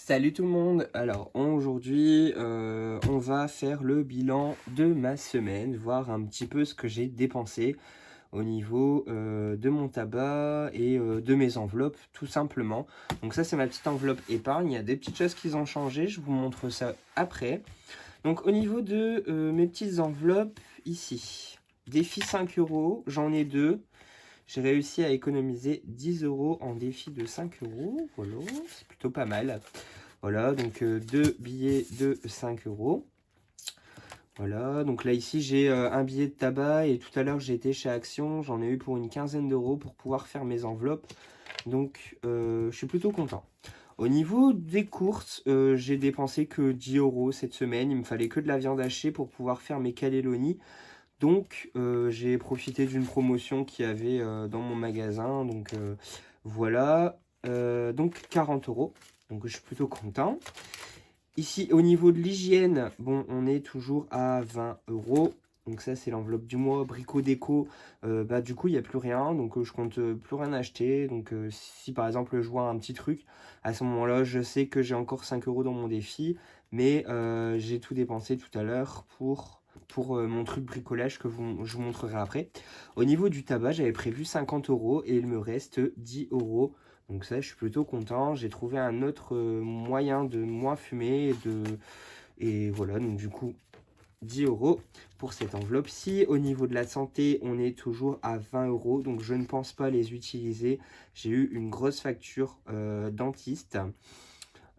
Salut tout le monde. Alors aujourd'hui on va faire le bilan de ma semaine, voir un petit peu ce que j'ai dépensé au niveau de mon tabac et de mes enveloppes tout simplement. Donc ça c'est ma petite enveloppe épargne, il y a des petites choses qui ont changé, je vous montre ça après. Donc au niveau de mes petites enveloppes ici, défi 5 euros, j'en ai deux. J'ai réussi à économiser 10 euros en défi de 5 euros, voilà, c'est plutôt pas mal. Voilà, donc deux billets de 5 euros. Voilà, donc là ici j'ai un billet de tabac et tout à l'heure j'ai été chez Action, j'en ai eu pour une quinzaine d'euros pour pouvoir faire mes enveloppes. Donc je suis plutôt content. Au niveau des courses, j'ai dépensé que 10 euros cette semaine, il me fallait que de la viande hachée pour pouvoir faire mes cannelloni. Donc j'ai profité d'une promotion qu'il y avait dans mon magasin, donc voilà, donc 40 euros. Donc je suis plutôt content. Ici, au niveau de l'hygiène, bon, on est toujours à 20 euros. Donc ça, c'est l'enveloppe du mois. Brico déco, bah, du coup, il n'y a plus rien. Donc je compte plus rien acheter. Donc si par exemple, je vois un petit truc, à ce moment-là, je sais que j'ai encore 5 euros dans mon défi. Mais j'ai tout dépensé tout à l'heure pour mon truc bricolage que je vous montrerai après. Au niveau du tabac, j'avais prévu 50 euros et il me reste 10 euros. Donc ça, je suis plutôt content. J'ai trouvé un autre moyen de moins fumer. Et voilà, donc du coup, 10 euros pour cette enveloppe-ci. Au niveau de la santé, on est toujours à 20 euros. Donc je ne pense pas les utiliser. J'ai eu une grosse facture dentiste.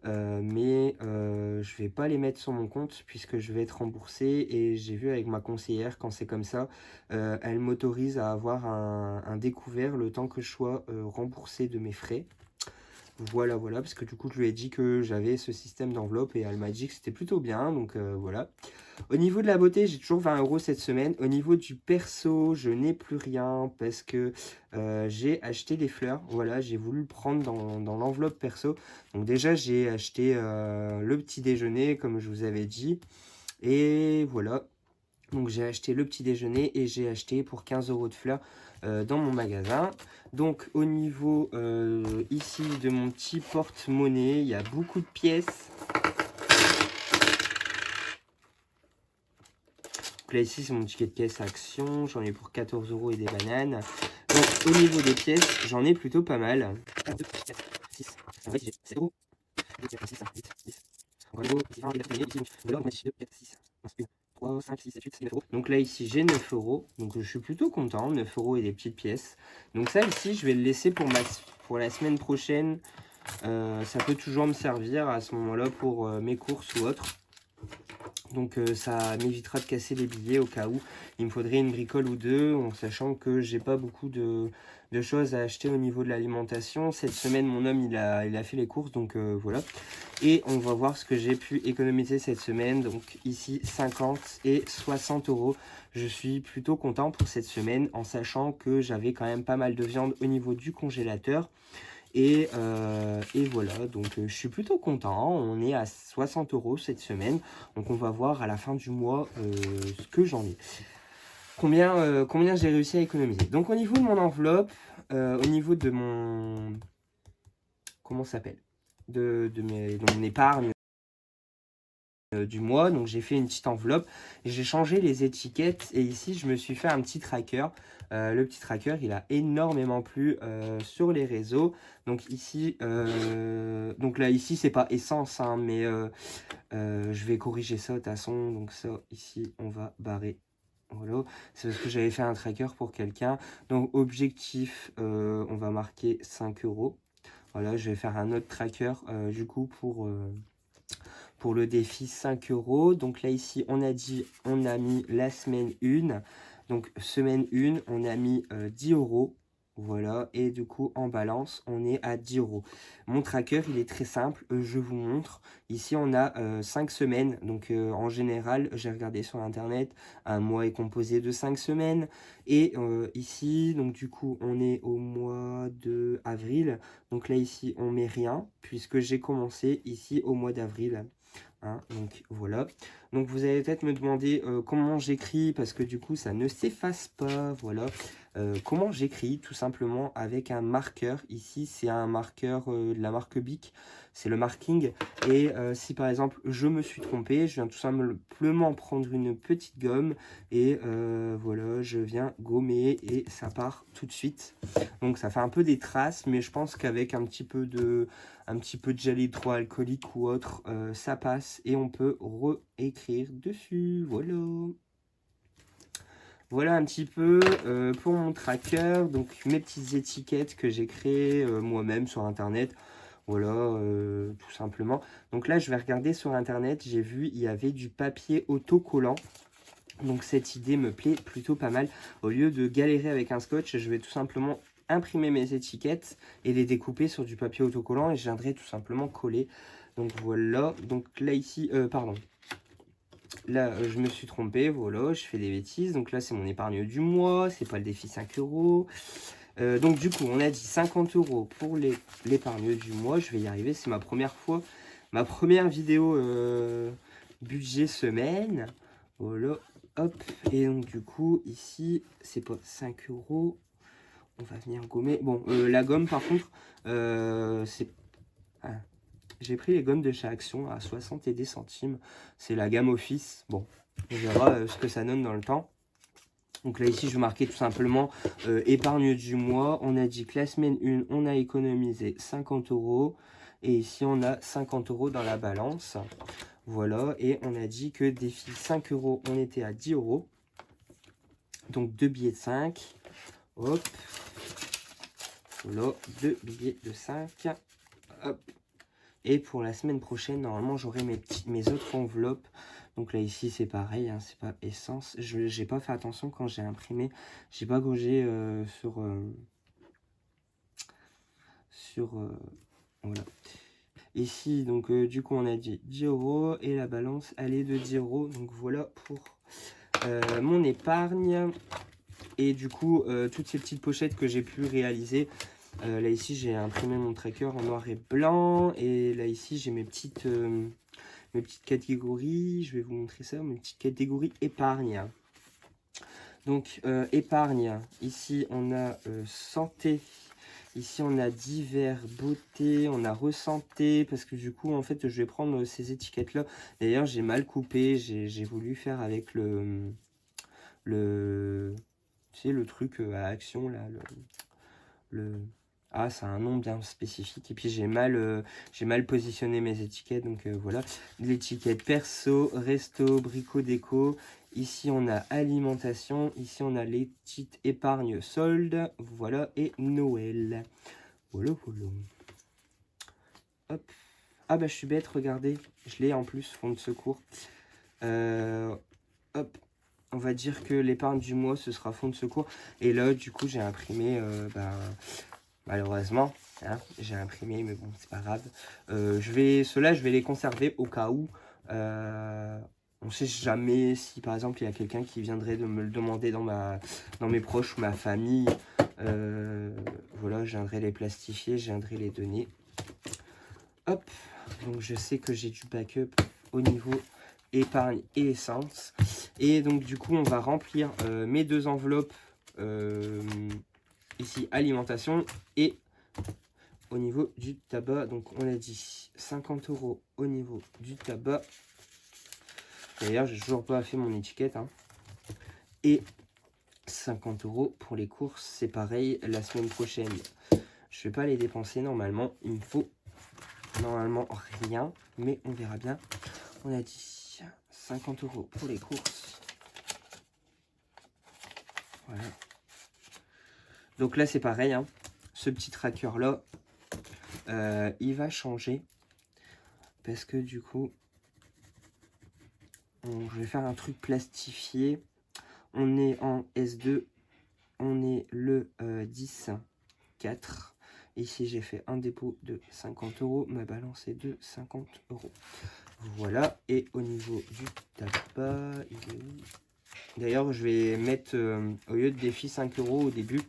Mais je vais pas les mettre sur mon compte puisque je vais être remboursé et j'ai vu avec ma conseillère quand c'est comme ça, elle m'autorise à avoir un découvert le temps que je sois remboursé de mes frais. Voilà, voilà, parce que du coup je lui ai dit que j'avais ce système d'enveloppe et elle m'a dit que c'était plutôt bien, donc voilà. Au niveau de la beauté, j'ai toujours 20 euros cette semaine. Au niveau du perso, je n'ai plus rien parce que j'ai acheté des fleurs. Voilà, j'ai voulu le prendre dans l'enveloppe perso. Donc déjà, j'ai acheté le petit déjeuner, comme je vous avais dit. Et voilà, donc j'ai acheté le petit déjeuner et j'ai acheté pour 15 euros de fleurs dans mon magasin. Donc au niveau ici de mon petit porte-monnaie, il y a beaucoup de pièces. Donc là ici c'est mon ticket de caisse Action, j'en ai pour 14 euros et des bananes. Donc au niveau des pièces, j'en ai plutôt pas mal. 1, 2, 4, 6, en fait j'ai 7 euros. 2, 4, 6, 10, 10. Encore un ici 1, 2, 4, 6, voilà, on a 2, 4, 6, 1, 3, 5, 6, 7, 8, 9 euros. Donc là ici j'ai 9 euros, donc je suis plutôt content, 9 euros et des petites pièces. Donc ça ici je vais le laisser pour la semaine prochaine. Ça peut toujours me servir à ce moment-là pour mes courses ou autres. Donc ça m'évitera de casser les billets au cas où il me faudrait une bricole ou deux, en sachant que j'ai pas beaucoup de choses à acheter au niveau de l'alimentation. Cette semaine, mon homme, il a fait les courses, donc voilà. Et on va voir ce que j'ai pu économiser cette semaine. Donc ici, 50 et 60 euros. Je suis plutôt content pour cette semaine, en sachant que j'avais quand même pas mal de viande au niveau du congélateur. Et voilà, donc je suis plutôt content. On est à 60 euros cette semaine. Donc on va voir à la fin du mois ce que j'en ai. Combien j'ai réussi à économiser. Donc au niveau de mon enveloppe, au niveau de mon... Comment ça s'appelle de mon épargne du mois. Donc j'ai fait une petite enveloppe. J'ai changé les étiquettes. Et ici, je me suis fait un petit tracker. Le petit tracker, il a énormément plu sur les réseaux. Donc ici, donc là, ici, c'est pas essence, hein, mais je vais corriger ça de toute façon. Donc ça, ici, on va barrer. Voilà, c'est parce que j'avais fait un tracker pour quelqu'un. Donc objectif, on va marquer 5 euros. Voilà, je vais faire un autre tracker du coup pour le défi 5 euros. Donc là ici, on a mis la semaine 1. Donc semaine 1, on a mis 10 euros. Voilà, et du coup en balance on est à 10 euros. Mon tracker il est très simple, je vous montre. Ici on a 5 semaines, donc en général j'ai regardé sur internet, un mois est composé de 5 semaines. Et ici donc du coup on est au mois de avril. Donc là ici on met rien puisque j'ai commencé ici au mois d'avril. Hein, donc voilà. Donc vous allez peut-être me demander comment j'écris parce que du coup ça ne s'efface pas. Voilà. Comment j'écris tout simplement avec un marqueur. Ici c'est un marqueur de la marque Bic. c'est le marking. Et si par exemple je me suis trompé, je viens tout simplement prendre une petite gomme et voilà, je viens gommer et ça part tout de suite. Donc ça fait un peu des traces, mais je pense qu'avec un petit peu de gel hydroalcoolique ou autre, ça passe et on peut réécrire dessus. Voilà. Voilà un petit peu pour mon tracker, donc mes petites étiquettes que j'ai créées moi-même sur internet. Voilà, tout simplement. Donc là, je vais regarder sur internet, j'ai vu il y avait du papier autocollant. Donc cette idée me plaît plutôt pas mal. Au lieu de galérer avec un scotch, je vais tout simplement imprimer mes étiquettes et les découper sur du papier autocollant et je viendrai tout simplement coller. Donc voilà, donc là ici, pardon. Là, je me suis trompé, voilà, je fais des bêtises. Donc là, c'est mon épargne du mois, c'est pas le défi 5 €. Donc du coup, on a dit 50 € pour l'épargne du mois. Je vais y arriver, c'est ma première fois, ma première vidéo budget semaine. Voilà, hop. Et donc du coup, ici, c'est pas 5 €. On va venir gommer. Bon, la gomme, par contre, c'est... Ah. J'ai pris les gommes de chez Action à 60 et des centimes. C'est la gamme Office. Bon, on verra ce que ça donne dans le temps. Donc là, ici, je vais marquer tout simplement épargne du mois. On a dit que la semaine 1, on a économisé 50 €. Et ici, on a 50 € dans la balance. Voilà. Et on a dit que défi 5 €, on était à 10 €. Donc 2 billets de 5. Hop. Voilà, 2 billets de 5. Hop. Et pour la semaine prochaine, normalement, j'aurai mes autres enveloppes. Donc là, ici, c'est pareil, hein, c'est pas essence. Je n'ai pas fait attention quand j'ai imprimé. J'ai pas gaugé voilà. Ici, donc, du coup, on a dit 10 € et la balance, elle est de 10 €. Donc voilà pour mon épargne. Et du coup, toutes ces petites pochettes que j'ai pu réaliser. Là ici j'ai imprimé mon tracker en noir et blanc et là ici j'ai mes petites catégories, je vais vous montrer ça, mes petites catégories épargne. Donc épargne, ici on a santé, ici on a divers, beauté, on a resanté, parce que du coup en fait je vais prendre ces étiquettes là. D'ailleurs j'ai mal coupé, j'ai voulu faire avec tu sais, le truc à Action là, ah, c'est un nom bien spécifique. Et puis j'ai mal positionné mes étiquettes. Donc voilà. L'étiquette perso, resto, brico déco. Ici on a alimentation. Ici on a les petites épargnes soldes. Voilà. Et Noël. Voilà, voilà. Hop. Ah bah je suis bête, regardez. Je l'ai en plus, fonds de secours. Hop. On va dire que l'épargne du mois, ce sera fonds de secours. Et là, du coup, j'ai imprimé... malheureusement, hein, j'ai imprimé, mais bon, c'est pas grave. Ceux-là, je vais les conserver au cas où. On sait jamais si, par exemple, il y a quelqu'un qui viendrait de me le demander dans mes proches ou ma famille. Voilà, je viendrai les plastifier, je viendrai les donner. Hop, donc je sais que j'ai du backup au niveau épargne et essence. Et donc, du coup, on va remplir mes deux enveloppes. Ici, alimentation et au niveau du tabac. Donc, on a dit 50 € au niveau du tabac. D'ailleurs, j'ai toujours pas fait mon étiquette. Hein. Et 50 € pour les courses. C'est pareil, la semaine prochaine, je vais pas les dépenser normalement. Il me faut normalement rien, mais on verra bien. On a dit 50 € pour les courses. Voilà. Donc là, c'est pareil, hein. Ce petit tracker-là, il va changer. Parce que du coup, je vais faire un truc plastifié. On est en S2. On est le 10-4. Ici, j'ai fait un dépôt de 50 €. Ma balance est de 50 €. Voilà. Et au niveau du tabac, il est où? D'ailleurs, je vais mettre, au lieu de défi 5 € au début,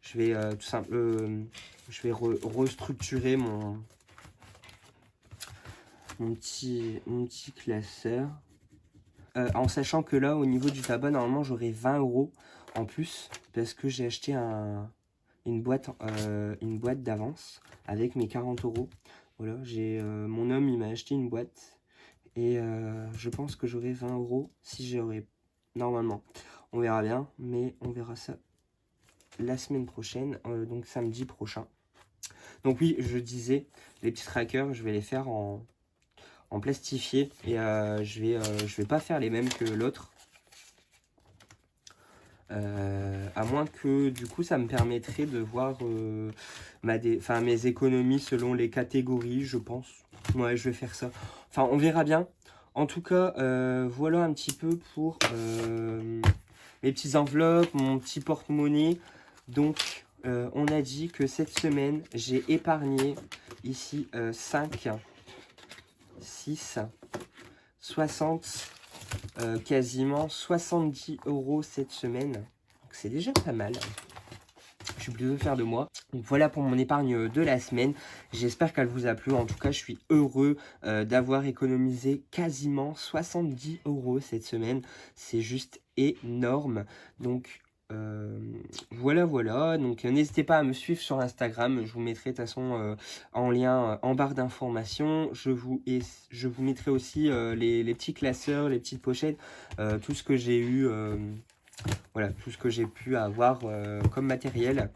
je vais tout simplement, je vais restructurer mon petit classeur. En sachant que là, au niveau du tabac, normalement, j'aurai 20 € en plus parce que j'ai acheté une boîte d'avance avec mes 40 €. Voilà, mon homme, il m'a acheté une boîte. Et je pense que j'aurai 20 € si j'aurai, normalement. On verra bien, mais on verra ça la semaine prochaine, donc samedi prochain. Donc oui, je disais, les petits trackers, je vais les faire en plastifié. Et je vais pas faire les mêmes que l'autre. À moins que du coup ça me permettrait de voir mes économies selon les catégories, je pense. Ouais, je vais faire ça. Enfin, on verra bien. En tout cas, voilà un petit peu pour mes petites enveloppes, mon petit porte-monnaie. Donc, on a dit que cette semaine, j'ai épargné ici 5, 6, 60, quasiment 70 € cette semaine. Donc c'est déjà pas mal. Je suis plutôt fier de moi. Donc voilà pour mon épargne de la semaine. J'espère qu'elle vous a plu. En tout cas, je suis heureux d'avoir économisé quasiment 70 € cette semaine. C'est juste énorme. Donc voilà. Donc n'hésitez pas à me suivre sur Instagram. Je vous mettrai de toute façon en lien en barre d'informations. Je vous mettrai aussi les petits classeurs, les petites pochettes, tout ce que j'ai eu. Voilà, tout ce que j'ai pu avoir comme matériel.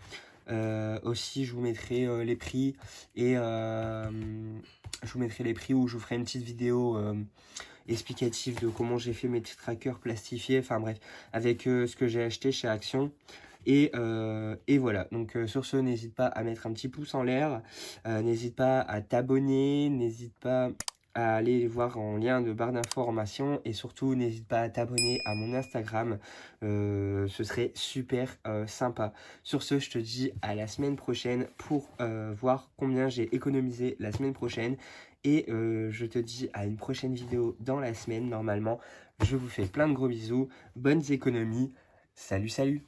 Aussi, je vous mettrai les prix et je vous mettrai les prix où je vous ferai une petite vidéo explicative de comment j'ai fait mes petits trackers plastifiés. Enfin bref, avec ce que j'ai acheté chez Action. Et voilà, donc sur ce, n'hésite pas à mettre un petit pouce en l'air, n'hésite pas à t'abonner, n'hésite pas à aller voir en lien de barre d'information et surtout n'hésite pas à t'abonner à mon Instagram, ce serait super sympa. Sur ce, je te dis à la semaine prochaine pour voir combien j'ai économisé la semaine prochaine et je te dis à une prochaine vidéo dans la semaine normalement. Je vous fais plein de gros bisous, bonnes économies, salut.